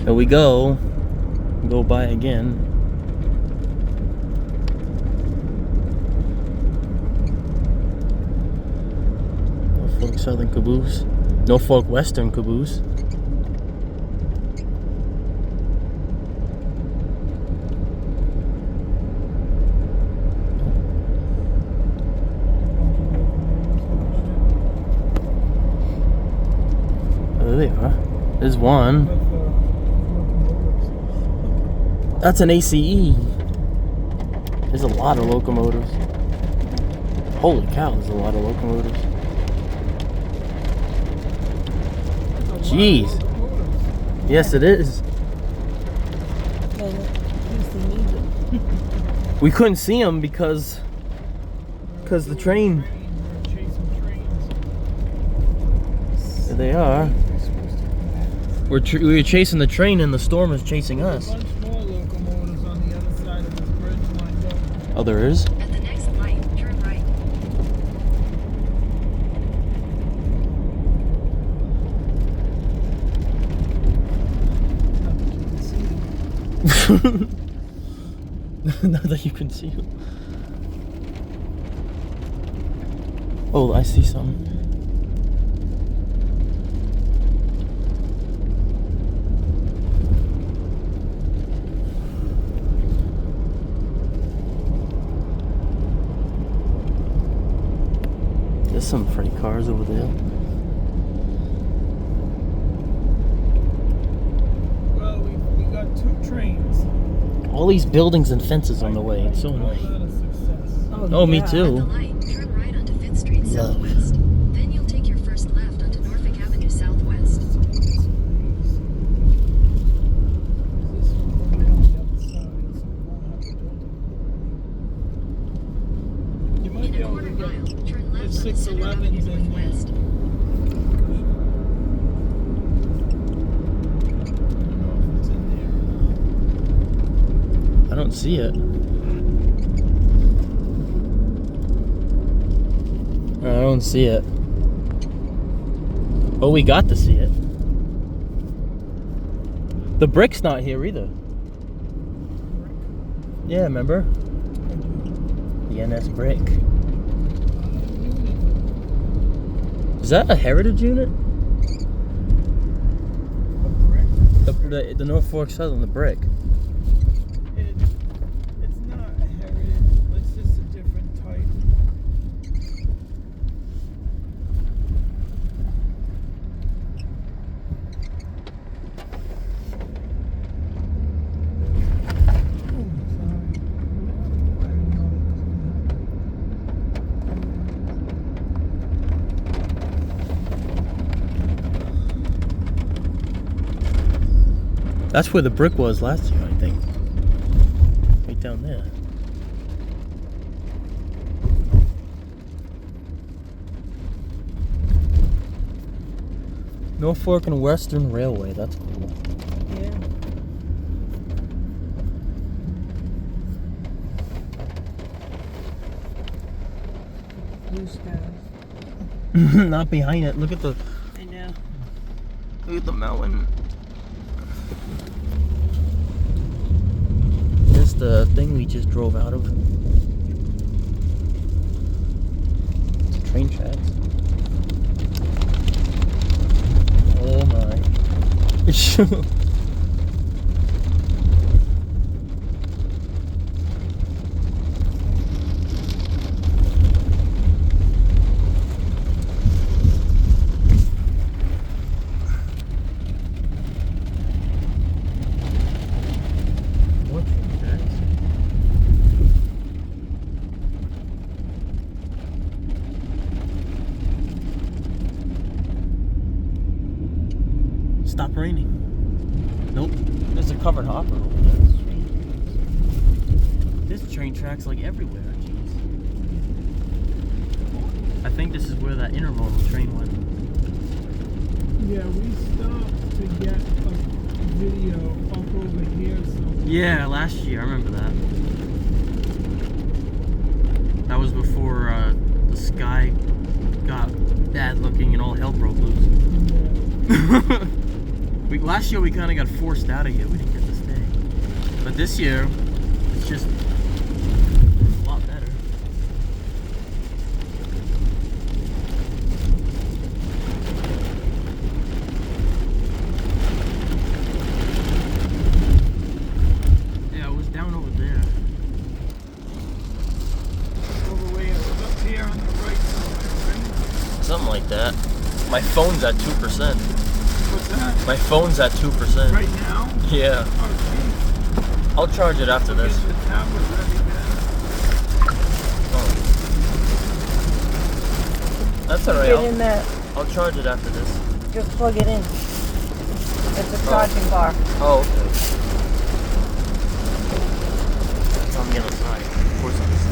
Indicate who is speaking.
Speaker 1: Here we go. Go by again. Norfolk Southern Caboose. Norfolk Western Caboose. Oh, there they are. There's one. That's an ACE. There's a lot of locomotives. Holy cow, there's a lot of locomotives. Jeez. Yes, it is. We couldn't see them because the train. There they are. We were chasing the train and the storm is chasing us.
Speaker 2: There's a bunch more locomotives on the other side of this bridge lined up.
Speaker 1: Oh, there is?
Speaker 3: At the next light, turn right.
Speaker 1: Not that you can see them. Oh, I see some. There's some freight cars over there.
Speaker 2: Well, we got 2 trains.
Speaker 1: All these buildings and fences on the way. It's so annoying.
Speaker 2: Not a success.
Speaker 1: Oh, me
Speaker 3: At the
Speaker 1: too.
Speaker 3: light, turn right onto 5th Street
Speaker 1: Yeah.
Speaker 3: Southwest. Then you'll take your first left onto Norfolk Avenue Southwest.
Speaker 2: Is this one going on the other side? So we won't have to go to. You might
Speaker 3: In
Speaker 2: be
Speaker 3: a
Speaker 2: able
Speaker 3: quarter
Speaker 2: to
Speaker 3: mile,
Speaker 2: get
Speaker 3: turn left
Speaker 2: the
Speaker 3: onto Center
Speaker 2: 611s
Speaker 3: Avenue
Speaker 2: in there.
Speaker 3: Northwest.
Speaker 2: I don't know if it's in there.
Speaker 1: I don't see it. I don't see it. Oh, we got to see it. The brick's not here either. Yeah, remember? The NS brick. Is that a heritage unit? The Norfolk Southern, the brick.
Speaker 2: It's not a heritage. It's just a different type.
Speaker 1: That's where the brick was last year, I think. Right down there. Norfolk and Western Railway, that's cool.
Speaker 2: Yeah. Blue skies.
Speaker 1: Not behind it. Look at the
Speaker 2: I know.
Speaker 1: look at the mountain. There's the thing we just drove out of. It's train tracks. Oh my. What train tracks? Stop raining. Nope. There's a covered hopper over there. There's train tracks like everywhere. Jeez. I think this is where that intermodal train went.
Speaker 2: Yeah, we stopped to get a video up over here. So
Speaker 1: Yeah, last year. I remember that. That was before the sky got bad looking and all hell broke loose.
Speaker 2: yeah.
Speaker 1: Last year we kind of got forced out of here. We didn't get to stay. But this year, it's just a lot better. Yeah, it was down over there.
Speaker 2: Over where? It was up here on the right somewhere, right?
Speaker 1: Something like that. My phone's at 2%.
Speaker 2: What's that?
Speaker 1: My phone's at 2%.
Speaker 2: Right now?
Speaker 1: Yeah.
Speaker 2: Oh, geez.
Speaker 1: I'll charge it after this.
Speaker 2: Get the tablet ready then.
Speaker 1: Oh. That's alright.
Speaker 4: Get in there.
Speaker 1: I'll charge it after this.
Speaker 4: Just plug it in. It's a charging bar.
Speaker 1: Oh, okay. That's on the other side. Of course, on the side.